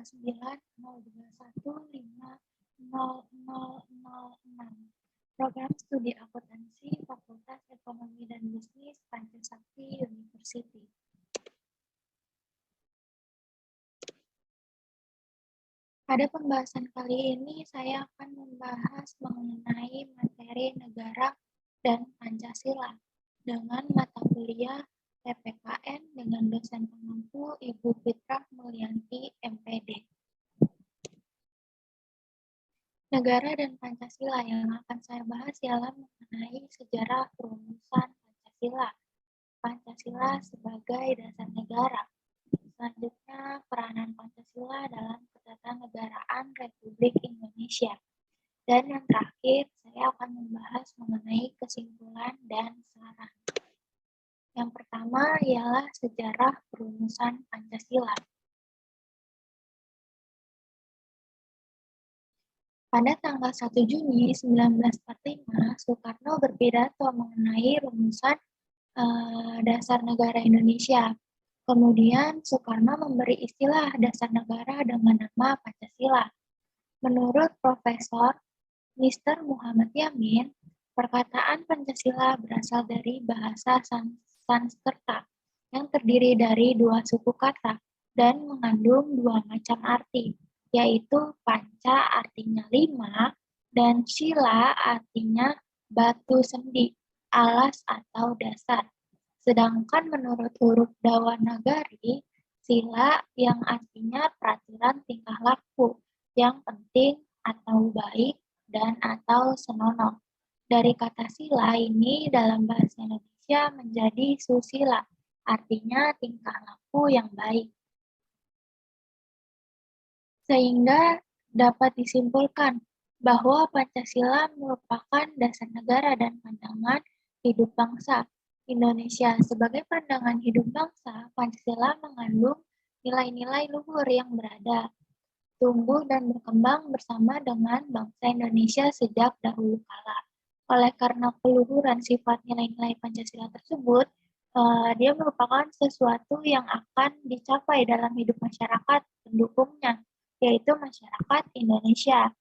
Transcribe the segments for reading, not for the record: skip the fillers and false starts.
02902100006. Program Studi Akuntansi Fakultas Ekonomi dan Bisnis Pancasakti University. Pada pembahasan kali ini, saya akan membahas mengenai materi negara dan Pancasila dengan mata kuliah PPKN dengan dosen pengampu Ibu Fitrah Mulyanti, MPD. Negara dan Pancasila yang akan saya bahas ialah mengenai sejarah perumusan Pancasila. Pancasila sebagai dasar negara. Selanjutnya, peranan Pancasila dalam ketatanegaraan Republik Indonesia. Dan yang terakhir, saya akan membahas mengenai kesimpulan dan saran. Yang pertama ialah sejarah perumusan Pancasila. Pada tanggal 1 Juni 1945, Soekarno berpidato mengenai rumusan dasar negara Indonesia. Kemudian Soekarno memberi istilah dasar negara dengan nama Pancasila. Menurut Profesor Mr. Muhammad Yamin, perkataan Pancasila berasal dari bahasa Sanskerta yang terdiri dari dua suku kata dan mengandung dua macam arti, yaitu panca artinya 5 dan sila artinya batu sendi, alas atau dasar. Sedangkan menurut huruf Dewanagari, sila yang artinya peraturan tingkah laku yang penting atau baik dan atau senonoh. Dari kata sila ini dalam bahasa Indonesia menjadi susila, artinya tingkah laku yang baik. Sehingga dapat disimpulkan bahwa Pancasila merupakan dasar negara dan pandangan hidup bangsa. Indonesia sebagai pandangan hidup bangsa, Pancasila mengandung nilai-nilai luhur yang berada, tumbuh dan berkembang bersama dengan bangsa Indonesia sejak dahulu kala. Oleh karena keluhuran sifat nilai-nilai Pancasila tersebut, dia merupakan sesuatu yang akan dicapai dalam hidup masyarakat pendukungnya, yaitu masyarakat Indonesia.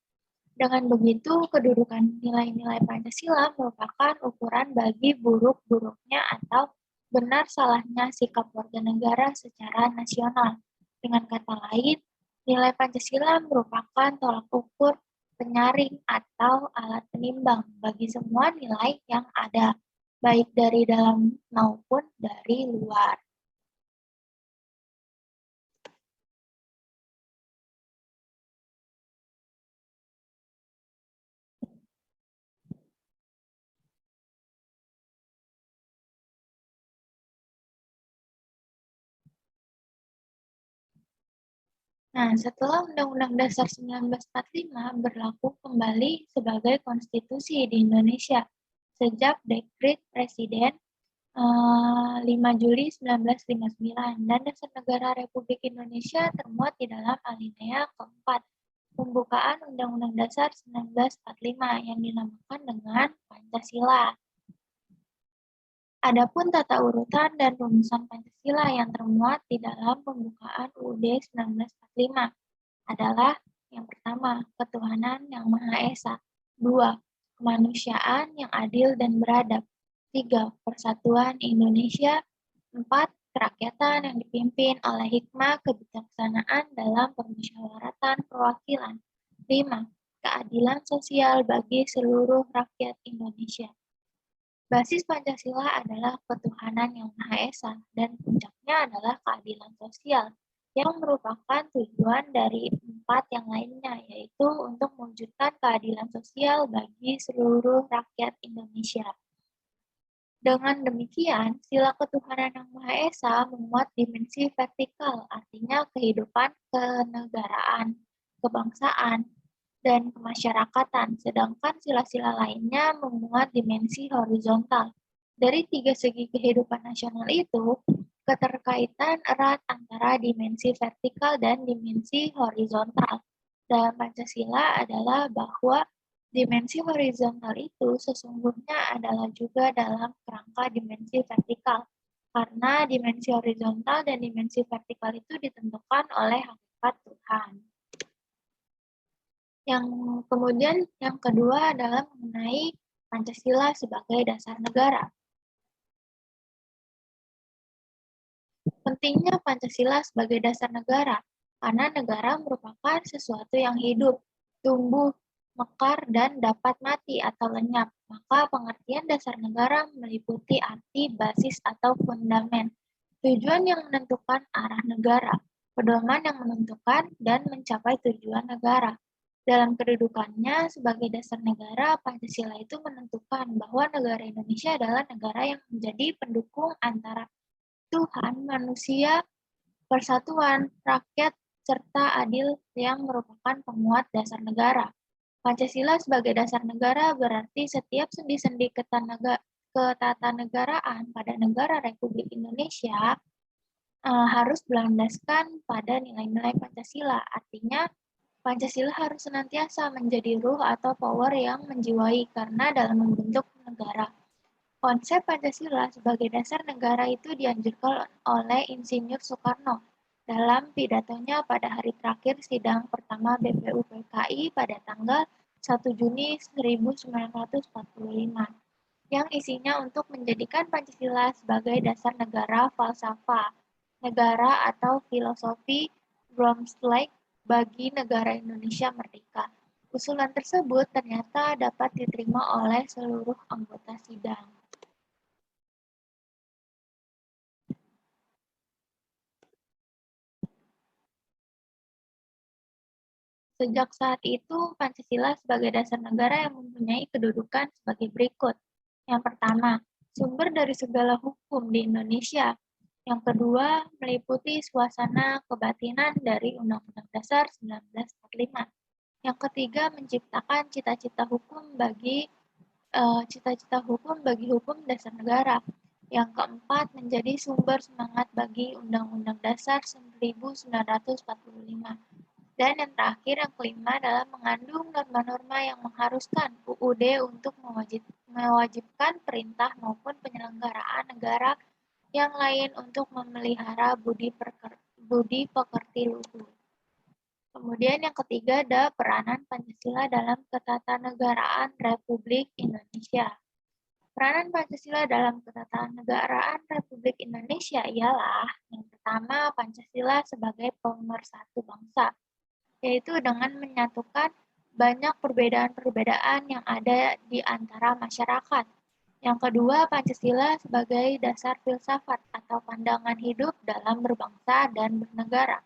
Dengan begitu, kedudukan nilai-nilai Pancasila merupakan ukuran bagi buruk-buruknya atau benar salahnya sikap warga negara secara nasional. Dengan kata lain, nilai Pancasila merupakan tolak ukur penyaring atau alat penimbang bagi semua nilai yang ada, baik dari dalam maupun dari luar. Nah, setelah Undang-Undang Dasar 1945 berlaku kembali sebagai konstitusi di Indonesia sejak Dekret Presiden 5 Juli 1959 dan Dasar Negara Republik Indonesia termuat di dalam alinea keempat pembukaan Undang-Undang Dasar 1945 yang dinamakan dengan Pancasila. Adapun tata urutan dan rumusan Pancasila yang termuat di dalam pembukaan UUD 1945 adalah yang pertama, ketuhanan yang Maha Esa. 2. Kemanusiaan yang adil dan beradab. 3. Persatuan Indonesia. 4. Kerakyatan yang dipimpin oleh hikmah kebijaksanaan dalam permusyawaratan perwakilan. 5. Keadilan sosial bagi seluruh rakyat Indonesia. Basis Pancasila adalah ketuhanan yang Maha Esa dan puncaknya adalah keadilan sosial yang merupakan tujuan dari 4 yang lainnya, yaitu untuk mewujudkan keadilan sosial bagi seluruh rakyat Indonesia. Dengan demikian, sila ketuhanan yang Maha Esa memuat dimensi vertikal, artinya kehidupan kenegaraan, kebangsaan, dan kemasyarakatan, sedangkan sila-sila lainnya memuat dimensi horizontal. Dari 3 segi kehidupan nasional itu, keterkaitan erat antara dimensi vertikal dan dimensi horizontal dalam Pancasila adalah bahwa dimensi horizontal itu sesungguhnya adalah juga dalam kerangka dimensi vertikal, karena dimensi horizontal dan dimensi vertikal itu ditentukan oleh hakikat sifat Tuhan. Yang kedua adalah mengenai Pancasila sebagai dasar negara. Pentingnya Pancasila sebagai dasar negara, karena negara merupakan sesuatu yang hidup, tumbuh, mekar, dan dapat mati atau lenyap. Maka pengertian dasar negara meliputi arti basis atau fundamen, tujuan yang menentukan arah negara, pedoman yang menentukan dan mencapai tujuan negara. Dalam kedudukannya sebagai dasar negara, Pancasila itu menentukan bahwa negara Indonesia adalah negara yang menjadi pendukung antara Tuhan, manusia, persatuan, rakyat, serta adil yang merupakan penguat dasar negara. Pancasila sebagai dasar negara berarti setiap sendi-sendi ketatanegaraan pada negara Republik Indonesia harus berlandaskan pada nilai-nilai Pancasila. Artinya, Pancasila harus senantiasa menjadi ruh atau power yang menjiwai karena dalam membentuk negara. Konsep Pancasila sebagai dasar negara itu dianjurkan oleh Insinyur Soekarno dalam pidatonya pada hari terakhir sidang pertama BPUPKI pada tanggal 1 Juni 1945, yang isinya untuk menjadikan Pancasila sebagai dasar negara falsafah negara atau filosofi Bromslight bagi negara Indonesia merdeka. Usulan tersebut ternyata dapat diterima oleh seluruh anggota sidang. Sejak saat itu, Pancasila sebagai dasar negara yang mempunyai kedudukan sebagai berikut. Yang pertama, sumber dari segala hukum di Indonesia. Yang kedua, meliputi suasana kebatinan dari Undang-Undang Dasar 1945. Yang ketiga, menciptakan cita-cita hukum bagi hukum dasar negara. Yang keempat, menjadi sumber semangat bagi Undang-Undang Dasar 1945. Dan yang terakhir, yang kelima adalah mengandung norma-norma yang mengharuskan UUD untuk mewajibkan perintah maupun penyelenggaraan negara yang lain untuk memelihara budi pekerti luhur. Kemudian yang ketiga ada peranan Pancasila dalam ketatanegaraan Republik Indonesia. Peranan Pancasila dalam ketatanegaraan Republik Indonesia ialah yang pertama, Pancasila sebagai pemersatu bangsa, yaitu dengan menyatukan banyak perbedaan-perbedaan yang ada di antara masyarakat. Yang kedua, Pancasila sebagai dasar filsafat atau pandangan hidup dalam berbangsa dan bernegara.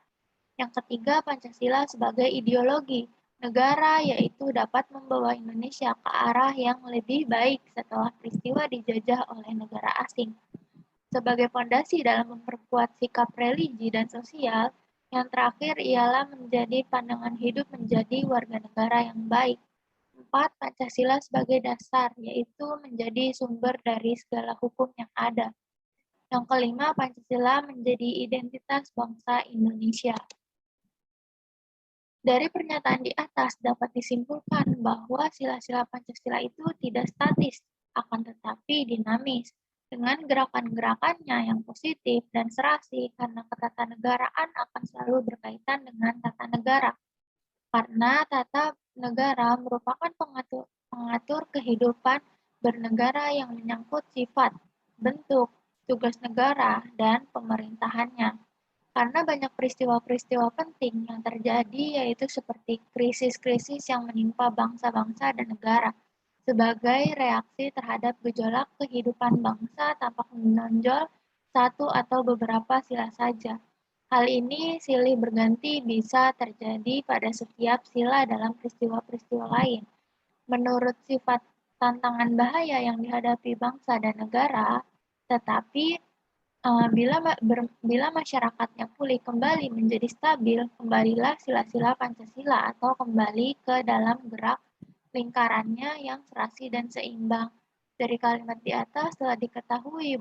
Yang ketiga, Pancasila sebagai ideologi negara, yaitu dapat membawa Indonesia ke arah yang lebih baik setelah peristiwa dijajah oleh negara asing. Sebagai fondasi dalam memperkuat sikap religi dan sosial, yang terakhir ialah menjadi pandangan hidup menjadi warga negara yang baik. 4. Pancasila sebagai dasar, yaitu menjadi sumber dari segala hukum yang ada. Yang kelima, Pancasila menjadi identitas bangsa Indonesia. Dari pernyataan di atas dapat disimpulkan bahwa sila-sila Pancasila itu tidak statis, akan tetapi dinamis, dengan gerakan-gerakannya yang positif dan serasi karena ketatanegaraan akan selalu berkaitan dengan tata negara. Karena tata negara merupakan pengatur kehidupan bernegara yang menyangkut sifat, bentuk, tugas negara, dan pemerintahannya. Karena banyak peristiwa-peristiwa penting yang terjadi yaitu seperti krisis-krisis yang menimpa bangsa-bangsa dan negara, sebagai reaksi terhadap gejolak kehidupan bangsa tanpa menonjol satu atau beberapa sila saja. Hal ini silih berganti bisa terjadi pada setiap sila dalam peristiwa-peristiwa lain. Menurut sifat tantangan bahaya yang dihadapi bangsa dan negara, tetapi bila masyarakatnya pulih kembali menjadi stabil, kembalilah sila-sila Pancasila atau kembali ke dalam gerak lingkarannya yang serasi dan seimbang. Dari kalimat di atas telah diketahui